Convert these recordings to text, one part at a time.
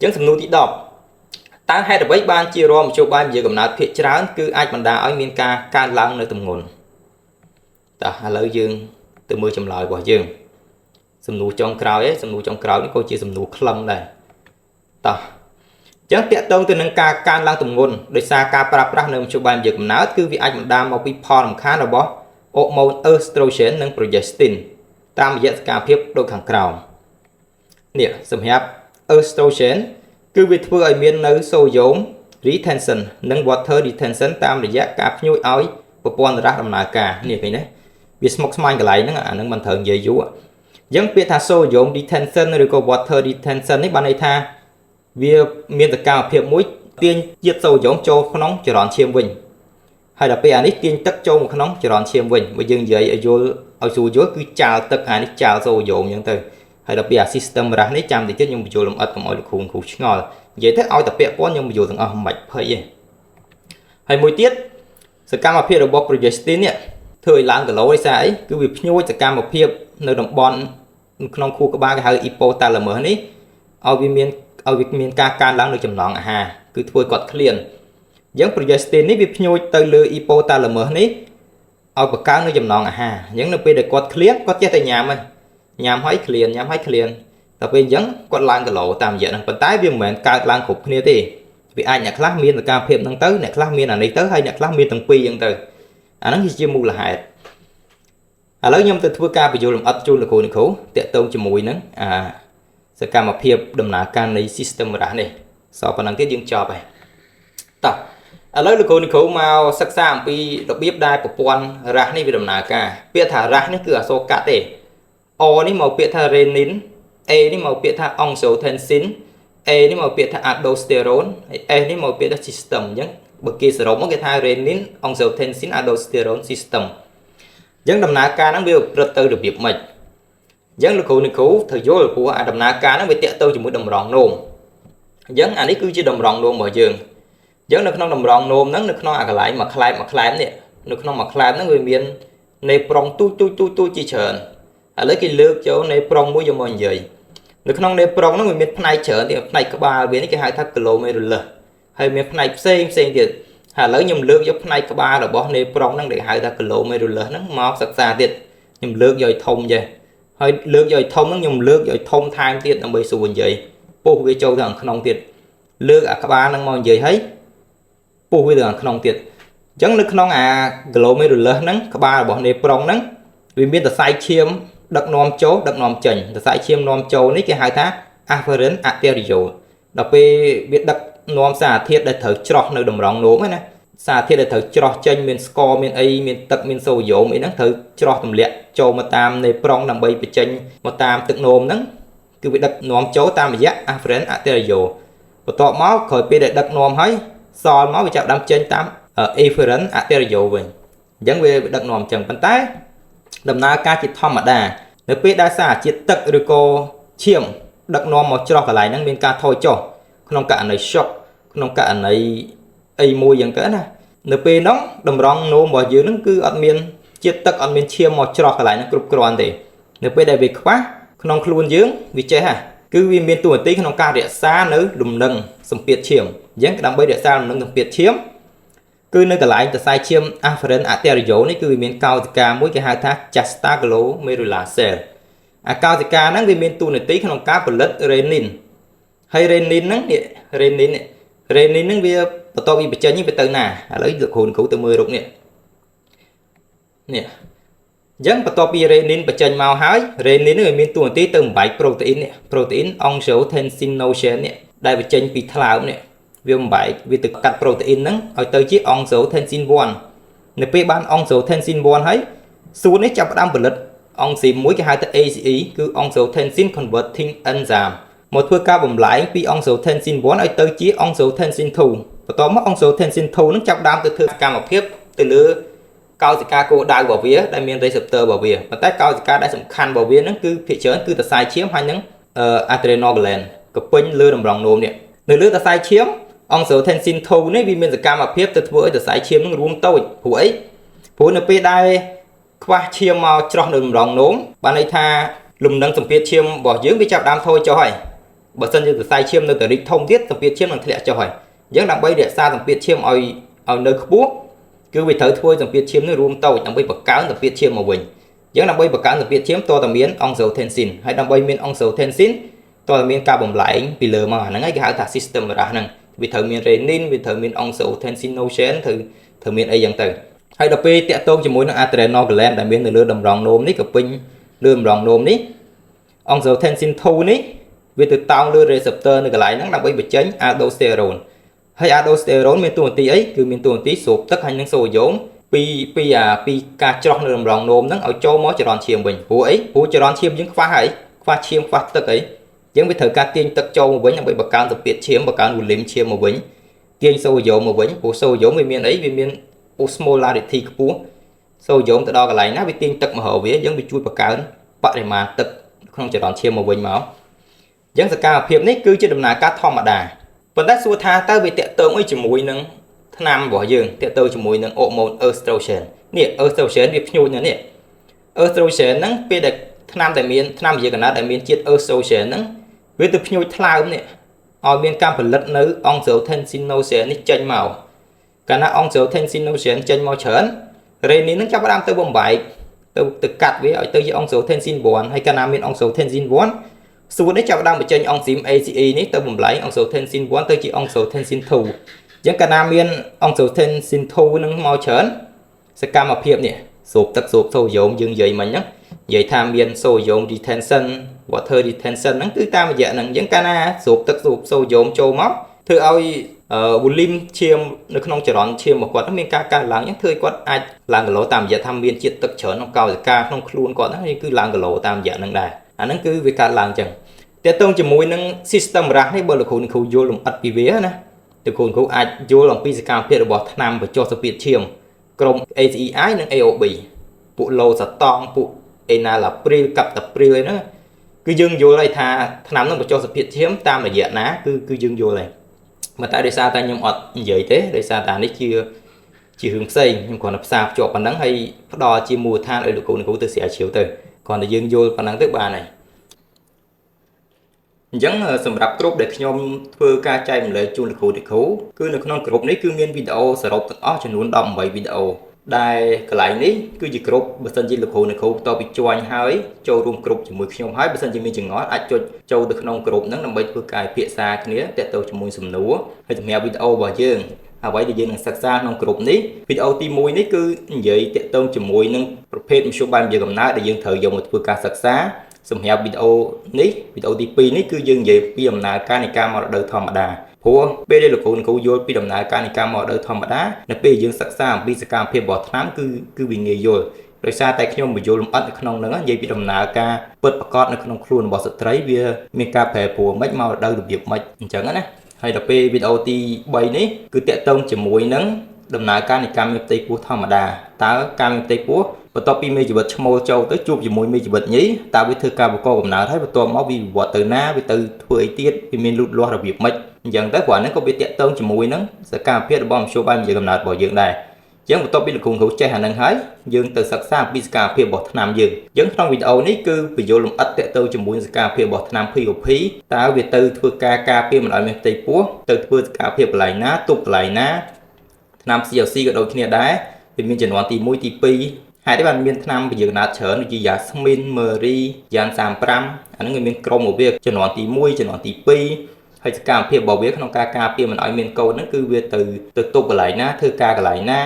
Chẳng sầm nụ tí đọc ta hay là bấy ban chia ro một chỗ ban giờ cầm nát thiệt chán cứ ai bằng đá ở miền ca can lăng nơi tầm nguồn ta lấy dương từ mưa chầm lại bỏ dương sầm nụ trong cào ấy sầm nụ trong cào nó coi chỉ sầm nụ khăm này ta chẳng tiện tông từ nâng ca can lăng tầm nguồn đời xa ca pra nơi một chỗ ban giờ cầm nát cứ vì ai bằng đá mau bị phò làm khá là bó hormone estrogen nâng progestin tam dệt ca phiếp đôi hàng cào nè sầm hẹp estrogen cứ việc vừa ở miền nơi sâu giống retention nâng water retention tam để giác cáp nhôi áo và quan ra làm nào cả nè cái này việc smoke smile cái này nó nâng bàn thờ dễ dụ giống biết tha sâu giống retention rồi có water retention ấy ban này tha việc miền tất cả phiệp mũi tiên giết sâu giống cho nó nóng cho đòn chiêm vinh hay là bây giờ tiên tất cho một nóng cho đòn chiêm vinh bây giờ vậy ở vô ở dù dối cứ chào tất cả chào sâu giống những từ hay là bây giờ system ra đấy chăm thì chứ nhưng mà dù làm ớt còn mọi khủng khủng ngồi vậy thế ai tập vẽ có nhưng mà dù thằng mạch hơi gì hay mối tiết sự cam mà phía đầu bọc progestin nè thời lãng cái lối xa ấy cứ việc nhôi sự cam một phía nơi đồng bọn trong khu có ba cái hơi hypothalamus này ở việc miền ca can lãng được chầm nón hà cứ thôi quạt liền giống progestin này việc nhôi từ lưỡi hypothalamus này ở bậc cao nơi chầm nón hà những nơi bây giờ quạt clear có chết tại nhà mình nhằm hãy clean tập bên dẫn quạt lang cái lỗ tam diện phần tái viêm mệnh cao lang cục kia thì vì ai nhặt lá miên là cam phim năng tới nhặt lá miên là này tới hay nhặt lá miên tầng pi dân từ nó chỉ mua là hại lấy nhom từ thua ca ví dụ làm ấp chu là cô này khổ tiện tông cho mùi nắng sẽ cam mà phim đầm nã can này system ra này so với năng cái dương cho vậy tập lấy là cô này khổ màu sắc xa pi đặc biệt đai của quan ra này vì đầm nã ca biết thả ra nó cửa số cả tệ O ní màu biệt tha renin, E ní màu biệt tha angiotensin, E ní màu biệt tha aldosterone, E ní màu biệt tha system nhé. Bậc kia sẽ rộng cái tha renin, angiotensin, aldosterone system. Dân đầm nã ca nó biểu rất tư được việc mạch. Dân lực này cứu thời vô lực của đầm nã ca nó bị tiện tư chỉ mũi đầm ròn nôm. Dân anh ấy cứ chỉ đầm ròn nôm ở giường. Dân lực non đầm ròn nôm nó lực non cái lại mà khai nè, lực non mà khai nó người miền nề prong tu chi chờn. Lấy cái lược chỗ này prong mũi cho mọi người được không này prong nó người miền này chở thì này các ba biến cái hai thắt km hay miền này xem thì lấy nhầm lược giúp này các ba là bỏ này prong nó để hai thắt km nó móc sạch xa tiệt nhầm lược rồi thông vậy hay lược rồi thông nó nhầm lược rồi thông tham tiệt nó bị sụn vậy bù cái châu thằng không tiệt lược các ba nó mọi người thấy bù cái thằng không tiệt chẳng lực không km nó các ba bỏ này prong nó vì biết là sai chiêm đặc nom chấu đặc nom chỉnh là sai chiêm nom chấu ní cái hai thác afferent arterial đặc biệt biết đặc nom xả thiết để thở trọc nơi đồng rong nốm ấy nè xả thiết để thở trọc chân miền score miền a miền tật miền sâu dỗ mấy nó thở trọc tầm liệt châu mà tam này prong nằm bay bị chân mà tam tự nôm nắng cứ bị đặc nom chấu tam giác afferent arterial và tọ máu khỏi bị để đặc nom thấy so máu bị chạm đâm chân tam afferent arterial vậy dẫn về đặc nom chẳng bàn tay đầm na ca chỉ thom mà đà nếu biết đã xả chỉ tật rồi cô chiêm đặc nom một cho cả lại năng bên ca thôi cho không cả này shock không cả này ai môi dạng cái nè nếu biết nó đầm rong nôm vào dưới nó cứ ăn miên chỉ tật ăn miên chiêm một cho cả lại nó cướp còn thì nếu biết đại việc quá không luôn dưới vì chế hả cứ vì miên tuổi tí không ca địa xa nữa đùm nâng sầm biệt chiêm dán cái đám bấy địa xa nâng sầm biệt chiếm cứ nơi cả lại ta sai chiêm afferent arterial này cứ miền cao thì cả mỗi cái hai thác juxtaglomerular cell cao thì cả nó vì miền tu này tí không cá blood renin hay renin nó renin nó vì bắt đầu bị chơi như bị từ nè lấy được hồn cứu từ 10 rụng nè dẫn bắt đầu bị renin bị chơi màu hái renin nó miền tu tí từ 7 protein angiotensin nè đây bị chơi bị tháo nè viêm bảy vì từ cắt protein nắng ở tới chiếc angiotensin 1 nếu bị ban angiotensin 1 thấy xuống đấy trong đám blood ông xìm mỗi cái hai tới ACE cứ angiotensin converting enzyme một phương cao bầm lại vì angiotensin 1 ở tới chiếc angiotensin 2 và tóm mất angiotensin 2 nó trong đám từ cam một tiếp từ lứa cao thì ca cô đại bảo vía đại miền receptor bảo vía và tái cao thì ca đại sầm khăn bảo vía nó cứ phía trên cứ từ sai chiếm hai những adrenal gland cặp pin lứa đồng ròng nôm nè nơi lứa ta sai chiếm angiotensin 2 này vì mình cam mà phép từ với từ sai chiếm nó rung tôi hủi phối np đây qua chiêm màu cho đường rong nốm bạn ấy tha lùm nâng tầm phía chiêm bỏ dưới với chạm đam thôi cho hỏi បើសិនជាសរសៃឈាមនៅតែរីកធំទៀតសម្ពាធឈាមនឹងធ្លាក់ចុះហើយអញ្ចឹងដើម្បីរក្សាសម្ពាធឈាមឲ្យនៅខ្ពស់គឺវាត្រូវធ្វើសម្ពាធឈាមនេះរួមតូចដើម្បីបង្កើនសម្ពាធឈាមមកវិញអញ្ចឹងដើម្បីបង្កើនសម្ពាធឈាមតើតើមានអង់សូថេនស៊ីនហើយដើម្បីមានអង់សូថេនស៊ីនតើមានការបំលែងពីលើមកអាហ្នឹងហើយគេហៅថា system រ៉ាស់ហ្នឹងវាត្រូវមាន renin វាត្រូវមានអង់សូថេនស៊ីណូសែនត្រូវមានអីយ៉ាងទៅហើយដល់ពេលតាក់ទងជាមួយនឹង adrenal gland ដែលមាននៅលើតម្រងនោមនេះក៏ពេញលើតម្រងនោមនេះអង់សូថេនស៊ីន2នេះវាទៅតោងលើ receptor នៅកន្លែងហ្នឹងដើម្បីបញ្ចេញ aldosterone ហើយ aldosterone មានតួនាទីអីគឺមានតួនាទីស្រូបទឹកហើយនឹងសូដ្យូមពីការច្រោះនៅតម្រងនោមហ្នឹងឲ្យចូលមកចរន្តឈាមវិញព្រោះអីព្រោះចរន្តឈាមយើងខ្វះហើយខ្វះឈាមខ្វះទឹកអីអញ្ចឹងវាត្រូវការទាញទឹកចូលមកវិញដើម្បីបង្កើនសម្ពាធឈាមបង្កើន volume ឈាមមកវិញទាញសូដ្យូមមកវិញព្រោះសូដ្យូមវាមានអីវាមាន osmolarity ខ្ពស់សូដ្យូមទៅដល់កន្លែងណាវាទាញទឹកមកហៅវាអញ្ចឹងវាជួយបង្កើនបរិមាណទឹកក្នុងចរន្តឈាមមកវិញមកអញ្ចឹងសកម្មភាពនេះគឺជាដំណើរការធម្មតាប៉ុន្តែសួរថាតើវាតកតងអីជាមួយនឹងថ្នាំរបស់យើងតកតងជាមួយនឹង hormone estrogen នេះ estrogen វាភ្ញូចណាស់នេះ estrogen ហ្នឹងពេលដែលថ្នាំដែលមានថ្នាំវិទ្យាកណាត់ដែលមានជាតិ estrogen ហ្នឹងវាទៅភ្ញូចថ្លើមនេះឲ្យមានការផលិតនៅ angiotensin នេះចេញមកកាលណា angiotensin ចេញមកច្រើន renin ហ្នឹងចាប់ផ្ដើមទៅបំបែកទៅកាត់វាឲ្យទៅជា angiotensin 1ហើយកាលណាមាន angiotensin 1សួរនេះចាប់ផ្ដើមបញ្ចេញអង់ស៊ីម ACE នេះទៅបំលែង angiotensin 1ទៅជា angiotensin 2អញ្ចឹងកាលណាមាន angiotensin 2នឹងមកច្រើនសកម្មភាពនេះស្រូបទឹកស្រូបសូដ្យូមយើងនិយាយមិញហ្នឹងនិយាយថាមានសូដ្យូម retention water retention ហ្នឹងគឺតាមរយៈហ្នឹងអញ្ចឹងកាលណាស្រូបទឹកស្រូបសូដ្យូមចូលមកធ្វើឲ្យ volume ឈាមនៅក្នុងចរន្តឈាមរបស់គាត់មានការកើនឡើងអញ្ចឹងធ្វើឲ្យគាត់អាចឡើងគីឡូតាមរយៈថាមានជាតិទឹកច្រើនក្នុងកោសិកាក្នុងខ្លួនគាត់ហ្នឹងគឺឡើងគីឡូតាមរយៈហ្នឹងដែរអាហ្នឹងគឺវាកើតឡើងអញ្ចឹងតើតើជាមួយនឹង system រ៉ាស់នេះបើលោកគ្រូយល់លម្អិតពីវាណាលោកគ្រូអាចយល់អំពីសកម្មភាពរបស់ថ្នាំបញ្ចុះសម្ពាធឈាមក្រុម ACEI និង AOB ពួក Losartan ពួក Enalapril Captopril ហ្នឹងគឺយើងយល់ហើយថាថ្នាំហ្នឹងបញ្ចុះសម្ពាធឈាមតាមរយៈណាគឺយើងយល់ហើយប៉ុន្តែដោយសារតែខ្ញុំអត់និយាយទេដោយសារតែនេះជារឿងផ្សេងខ្ញុំគ្រាន់តែផ្សារភ្ជាប់ប៉ុណ្ណឹងហើយផ្ដល់ជាមូលដ្ឋានឲ្យលោកគ្រូទៅស្រាវជ្រាវទៅគ្រាន់តែយើងយល់ប៉ុណ្ណឹងទៅបានហើយអញ្ចឹងសម្រាប់ក្រុមដែលខ្ញុំធ្វើការចែករំលែកជូនលោកគ្រូគឺនៅក្នុងក្រុមនេះគឺមានវីដេអូសរុបទាំងអស់ចំនួន18វីដេអូដែលកន្លែងនេះគឺជាក្រុមបើសិនជាលោកគ្រូតទៅពី join ហើយចូលរួមក្រុមជាមួយខ្ញុំហើយបើសិនជាមានចង្អល់អាចចុចចូលទៅក្នុងក្រុមហ្នឹងដើម្បីធ្វើការពិភាក្សាគ្នាទាក់ទងជាមួយសំណួរហើយសម្រាប់វីដេអូរបស់យើងអ្វីដែលយើងនឹងសិក្សាក្នុងក្រុមនេះវីដេអូទី1នេះគឺនិយាយទាក់ទងជាមួយនឹងប្រភេទមធ្យោបាយវិទ្យាកំណើតដែលយើងត្រូវយកមកធ្វើការសិក្សាសម្រាប់វីដេអូនេះវីដេអូទី2នេះគឺយើងនិយាយពីដំណើរការនៃការមករដូវធម្មតាព្រោះពេលដែលលោកគ្រូយល់ពីដំណើរការនៃការមករដូវធម្មតានៅពេលយើងសិក្សាអំពីសកម្មភាពរបស់ថ្នាំគឺវាងាយយល់ដោយសារតែខ្ញុំបញ្យល់លម្អិតនៅក្នុងហ្នឹងនិយាយពីដំណើរការពិតប្រាកដនៅក្នុងខ្លួនរបស់ស្ត្រីវាមានការប្រែប្រួលមិនមករដូវរបៀបមិនអញ្ចឹងណាហើយដល់ពេលវីដេអូទី3នេះគឺតាក់ទងជាមួយនឹងដំណើរការនៃការមានផ្ទៃពោះធម្មតាតើការមានផ្ទៃពោះបន្ទាប់ពីមេជីវិតឈ្មោលចូលទៅជួបជាមួយមេជីវិតញីតើវាធ្វើការបង្កកំណើតហើយបន្ទាប់មកវាវិវត្តទៅណាវាទៅធ្វើអីទៀតវាមានលូតលាស់របៀបម៉េចអញ្ចឹងទៅព្រោះហ្នឹងក៏វាតាក់ទងជាមួយនឹងសកម្មភាពរបស់មធ្យោបាយវិទ្យាកំណើតរបស់យើងដែរអញ្ចឹងបន្ទាប់ពីលោកគ្រូចេះអាហ្នឹងហើយយើងទៅសិក្សាអំពីសកម្មភាពរបស់ថ្នាំយើងអញ្ចឹងក្នុងវីដេអូនេះគឺបញ្យល់លម្អិតតាក់ទងជាមួយនឹងសកម្មភាពរបស់ថ្នាំ POP តើវាទៅធ្វើការការពារមិនឲ្យមានផ្ទៃពោះទៅធ្វើសកម្មភាពកន្លែងណាទប់កន្លែងណាថ្នាំ CLC ក៏ដូចគ្នាដែរវាមានជំនាន់ទី1ទី2ហើយបានមានថ្នាំវិទ្យាកំណើតច្រើនដូចជា Yasmin, Mary, Yan 35អាហ្នឹងវាមានក្រុមរបស់វាជំនាន់ទី1ជំនាន់ទី2ហើយសកម្មភាពរបស់វាក្នុងការការពារមិនឲ្យមានកូនហ្នឹងគឺវាទៅទប់កន្លែងណាធ្វើការកន្លែងណា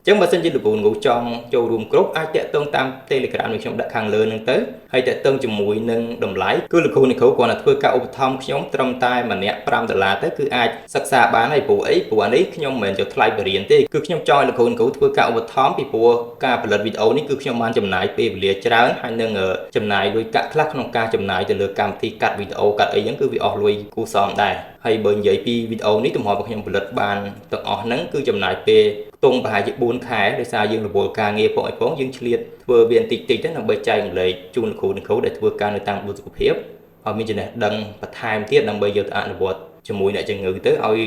អញ្ចឹងបើសិនជាលោកគ្រូចង់ចូលរួមក្រុមអាចតាក់ទងតាម Telegram របស់ខ្ញុំដាក់ខាងលើហ្នឹងទៅហើយតាក់ទងជាមួយនឹងតម្លៃគឺលោកគ្រូគ្រាន់តែធ្វើការឧបត្ថម្ភខ្ញុំត្រឹមតែម្នាក់$5ទៅគឺអាចសិក្សាបានហើយព្រោះអានេះខ្ញុំមិនមែនយកថ្លៃបរិញ្ញាទេគឺខ្ញុំចង់ឲ្យលោកគ្រូធ្វើការឧបត្ថម្ភពីព្រោះការផលិតវីដេអូនេះគឺខ្ញុំបានចំណាយពេលវេលាច្រើនហើយនឹងចំណាយលុយកាក់ខ្លះក្នុងការចំណាយទៅលើកម្មវិធីកាត់វីដេអូកាត់អីហ្នឹងគឺវាអស់លុយគួរសមដែរហើយបើនិយាយពីវីដេអូនេះទំហំរបស់ខ្ញុំផលិតបានទាំងអស់ហ្នឹងគឺចំណាយពេលខ្ទង់ប្រហែលជា4ខែដោយសារយើងរវល់ការងារផងយើងឆ្លៀតធ្វើវាបន្តិចៗទៅដើម្បីចែករំលែកជូនគ្រូដែលធ្វើការនៅតាមបុសុខភាពឲ្យមានចំណេះដឹងបន្ថែមទៀតដើម្បីយកទៅអនុវត្តជាមួយអ្នកជំងឺទៅឲ្យ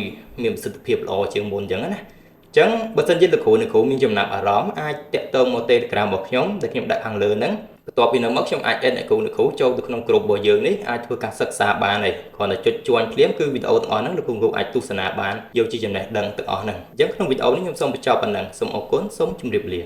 មានប្រសិទ្ធភាពល្អជាងមុនអញ្ចឹងណាអញ្ចឹងបើសិនជាលោកគ្រូមានចំណាប់អារម្មណ៍អាចតាក់ទងមក Telegram របស់ខ្ញុំដែលខ្ញុំដាក់ខាងលើហ្នឹង បន្ទាប់ពីនោះមកខ្ញុំអាច add អ្នកគ្រូចូលទៅក្នុងក្រុមរបស់យើងនេះអាចធ្វើការសិក្សាបានហើយគ្រាន់តែចុច join ភ្លាមគឺវីដេអូទាំងអស់ហ្នឹងលោកគ្រូអាចទស្សនាបានយកជាចំណេះដឹងទាំងអស់ហ្នឹងអញ្ចឹងក្នុងវីដេអូនេះខ្ញុំសូមបញ្ចប់ប៉ុណ្ណឹងសូមអរគុណសូមជម្រាបលា